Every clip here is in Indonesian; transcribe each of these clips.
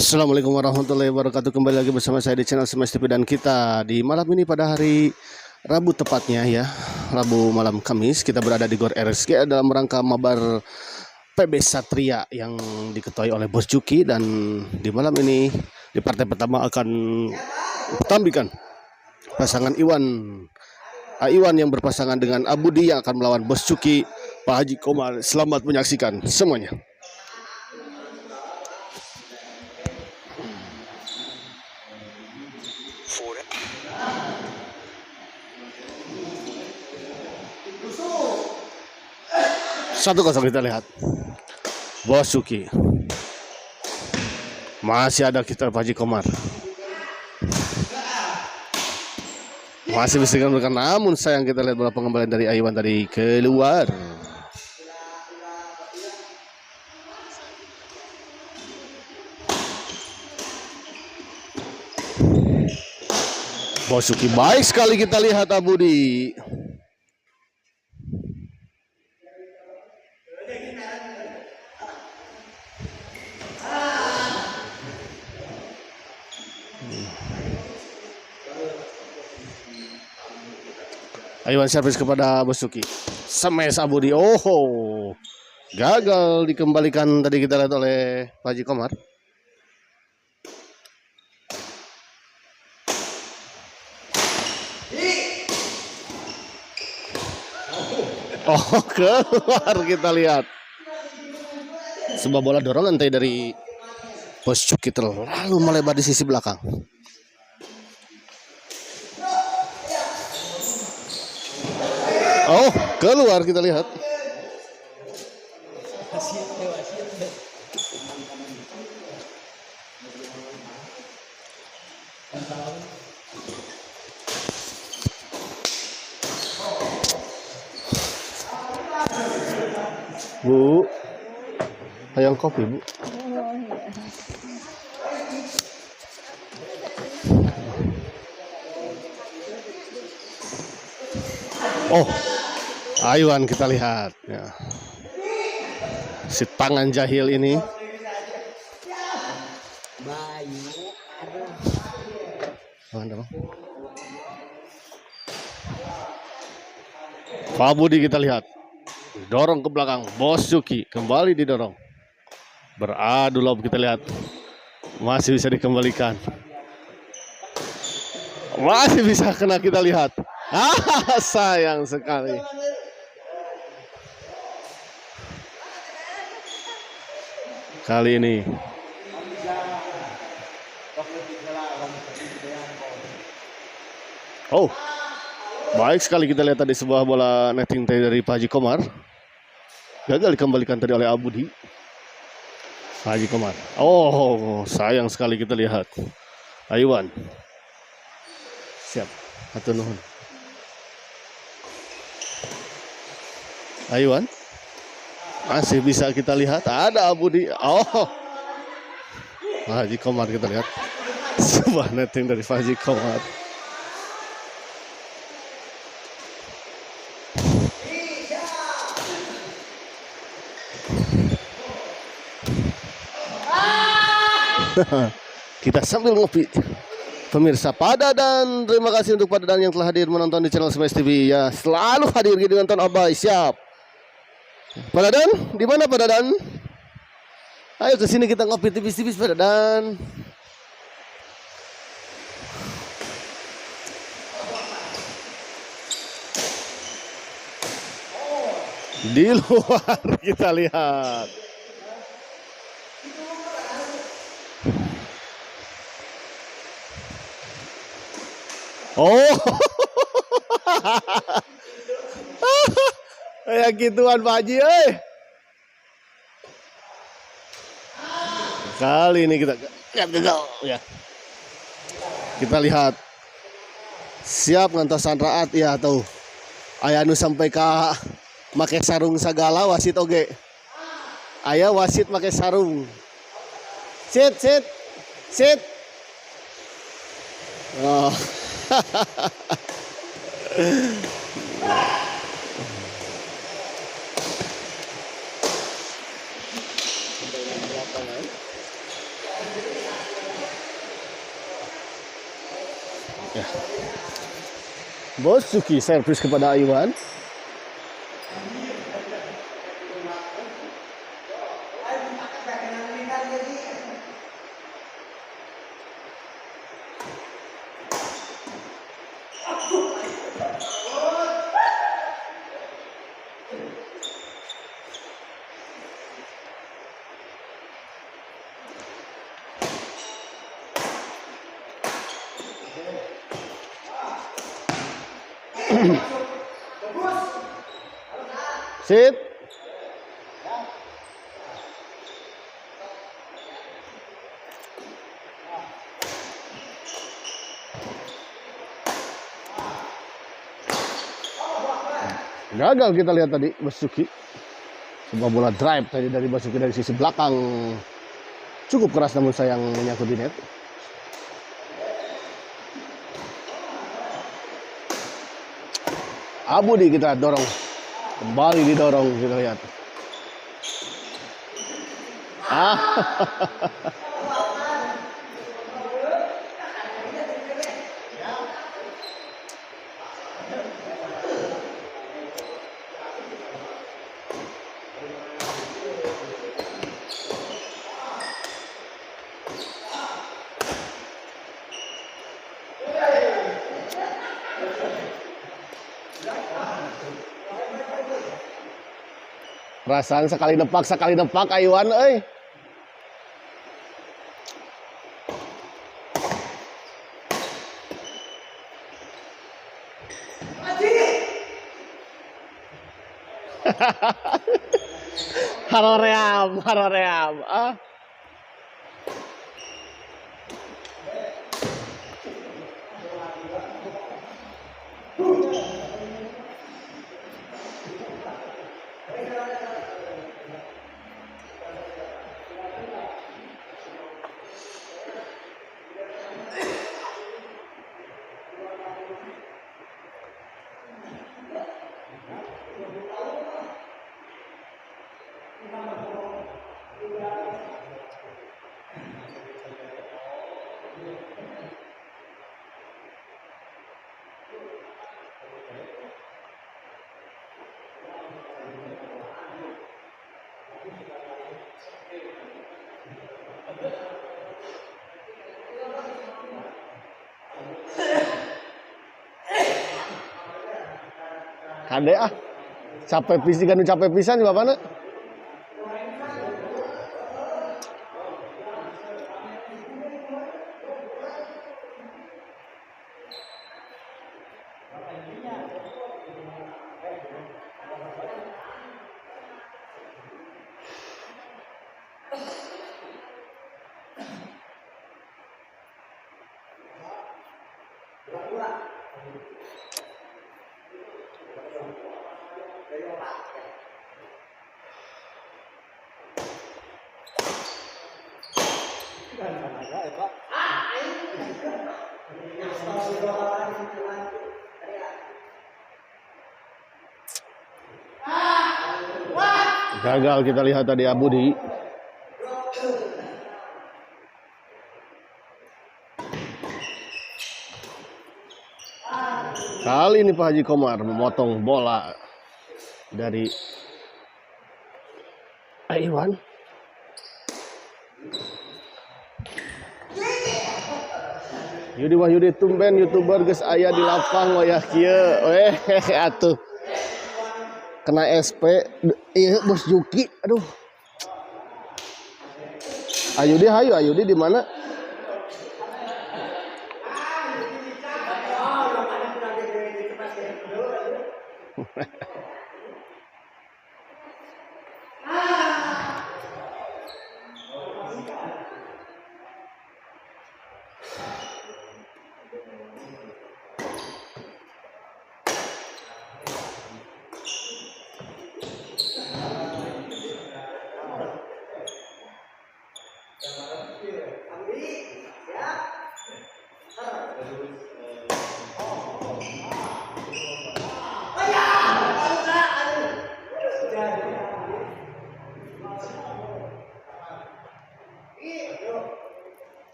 Assalamualaikum warahmatullahi wabarakatuh. Kembali lagi bersama saya di channel Smash TV, dan kita di malam ini pada hari Rabu tepatnya ya, Rabu malam Kamis, kita berada di Gor RSG dalam rangka mabar PB Satria yang diketuai oleh Bos Juki. Dan di malam ini di partai pertama akan tampilkan pasangan Iwan yang berpasangan dengan Abudi yang akan melawan Bos Juki, Pak Haji Komar. Selamat menyaksikan semuanya. Satu kosong kita lihat. Bos Juki. Masih ada kita Pak Haji Komar. Masih bisa dikembalikan, namun sayang kita lihat bola pengembalian dari Iwan tadi keluar. Bos Juki baik sekali kita lihat Abudi. Iwan servis kepada Bos Juki. Smash Abudi. Oh, gagal dikembalikan tadi kita lihat oleh Pak Haji Komar. Oh, keluar kita lihat. Sebuah bola dorongan tadi dari Bos Juki terlalu melebar di sisi belakang. Oh, keluar kita lihat. Bu, ayam kopi, Bu. Oh, Iwan kita lihat ya. Si tangan jahil ini. Pak Budi kita lihat. Dorong ke belakang. Bos Juki kembali didorong. Beradu lob kita lihat. Masih bisa dikembalikan. Masih bisa kena kita lihat. Sayang sekali. Kali ini oh, baik sekali kita lihat tadi sebuah bola netting dari Pak Haji Komar. Gagal dikembalikan tadi oleh Abudi. Pak Haji Komar. Oh, sayang sekali kita lihat. Iwan. Siap. Hatur nuhun. Iwan. Masih bisa kita lihat. Ada Abudi. Oh. Pak Haji Komar kita lihat. Sebuah netting dari Pak Haji Komar. Kita sambil ngopi. Pemirsa Padadan, terima kasih untuk Padadan yang telah hadir menonton di channel Smash TV ya. Selalu hadir di nonton Abai, siap. Padadan, di mana Padadan? Ayo ke sini kita ngopi tipis-tipis Padadan. Di luar kita lihat. Oh, kayak gituan Pak Haji, Kali ini kita gagal ya. Kita lihat siap ngantosan raat ya tuh. Ayanu sampai ke make sarung segala wasit oge. Aya wasit make sarung. Sit. Oh. Bos Suki servis kepada Iwan. Sit. Gagal kita lihat tadi Basuki. Sebuah bola drive tadi dari Basuki dari sisi belakang. Cukup keras namun sayang menyangkut di net. Abudi kita dorong. Kembali didorong kita lihat. Perasaan sekali nempak Iwan euy. Haroream. Kade capek pisan bapana. Gagal kita lihat tadi Abudi. Kali ini Pak Haji Komar memotong bola dari Iwan. Yudi Wahyudi tumben YouTuber geus aya di lapang wayah kieu. Atuh. Kena SP iya Bos Juki. Aduh. Ayudi di mana?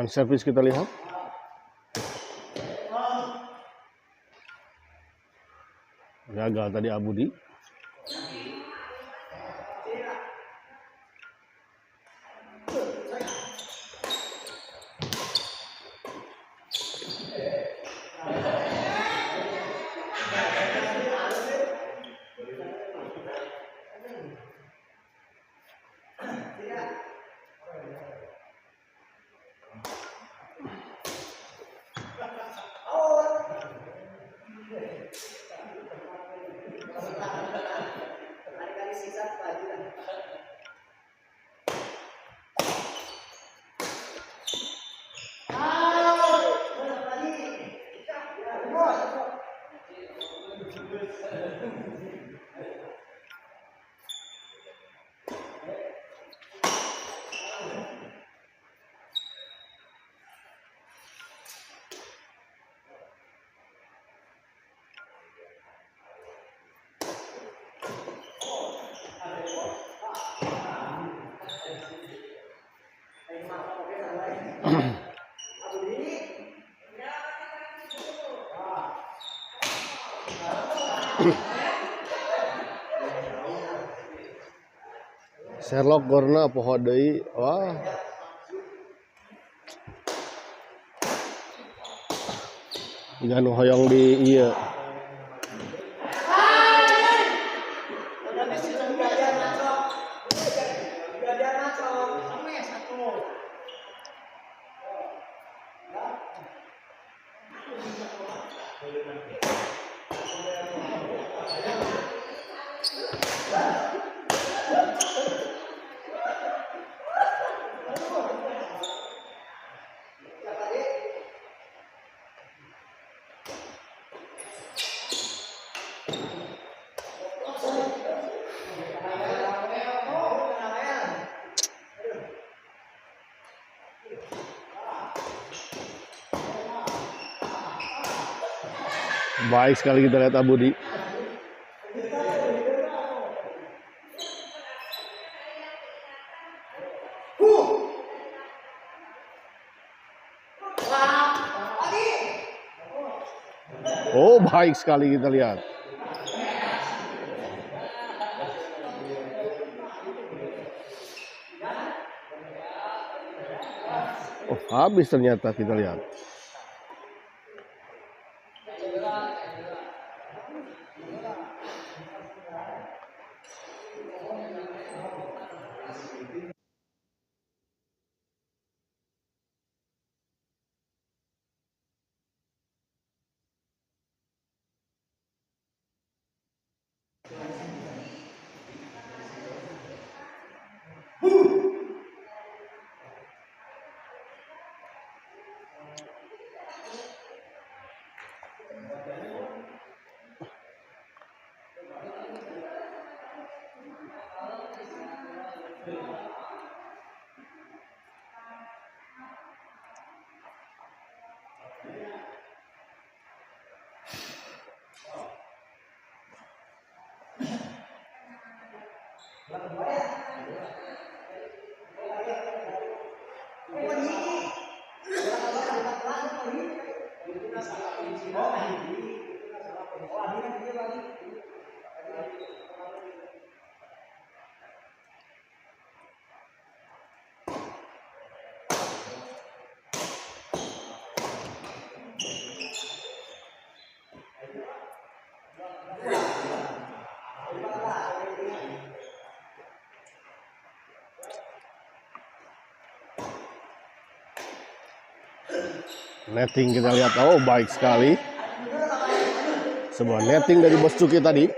One service kita lihat. Gagal tadi Abudi. Sherlock gorna poho deui. Wah. Jika nu hoyong di ieu. Baik sekali kita lihat Abudi. Oh, baik sekali kita lihat. Oh, habis ternyata kita lihat. Netting kita lihat, oh baik sekali. Sebuah netting dari Bos Cuki tadi.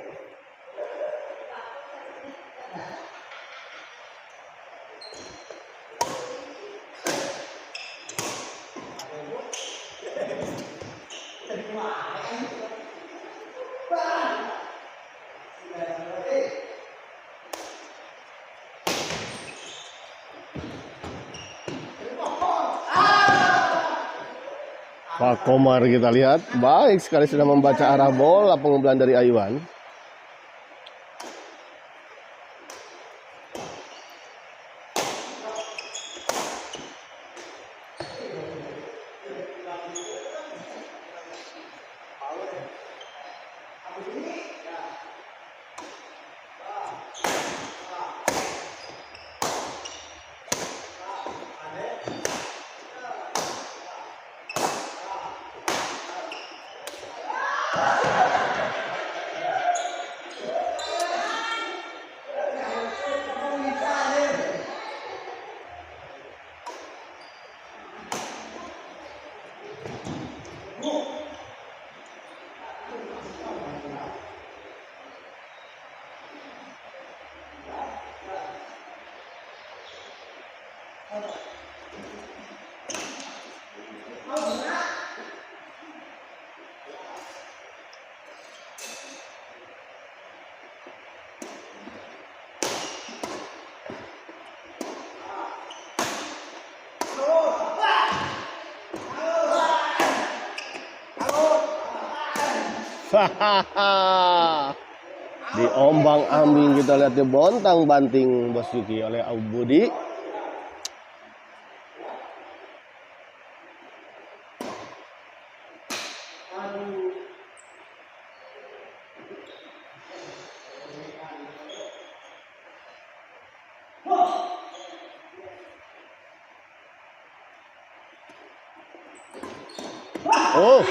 Pak Komar kita lihat baik sekali sudah membaca arah bola pengembelan dari Aywan. Diombang-ambing kita lihat di bontang banting Bos Yuki oleh Abu Budi. Oh.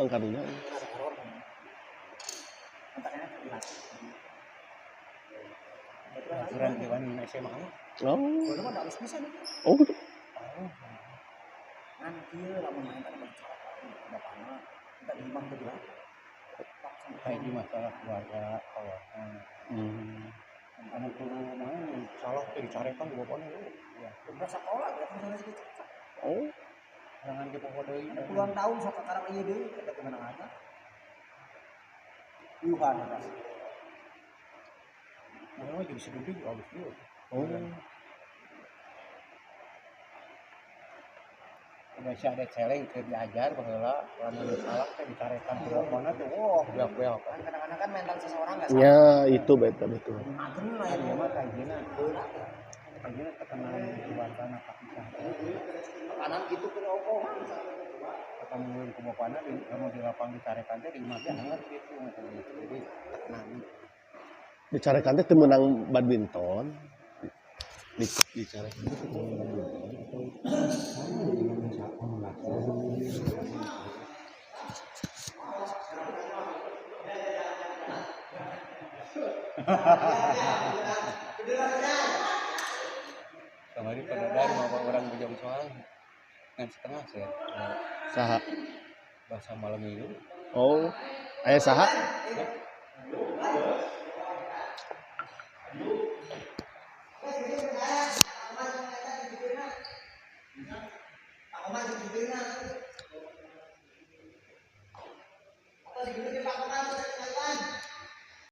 Angkatnya. Oh. Oh. Ini masalah keluarga kawasan. Anak kuno main salah dicarekan di bawahnya lu. Ya, udah sekolah ya misalnya segitu. Oh. Jangan kita kodoi. Puluhan tahun sekarang ieu deui ada kemana aja. Yuhan ada. Mana jadi sedikit habis dulu. Oh. Masih ada celeng ke diajar baheula lamun salah teh dicarekan ke bawahna tuh. Wah, beak-beak. Kadang-kadang kan mental seseorang enggak Ya, itu betul. Agen lain ya mah kayaknya. Kayaknya tekanan suasana kapisah. Tekanan gitu ke opo. Ketemu ku bapana di lapang dicarekan teh di imah teh hangat gitu. Jadi tekanan. Dicarekan teh teu meunang badminton. Dicarekan teh teu meunang badminton. Kamari pada dari bapak orang bujang soal ngan setengah set. Saha? Bahasa malam itu. Oh. Aya saha?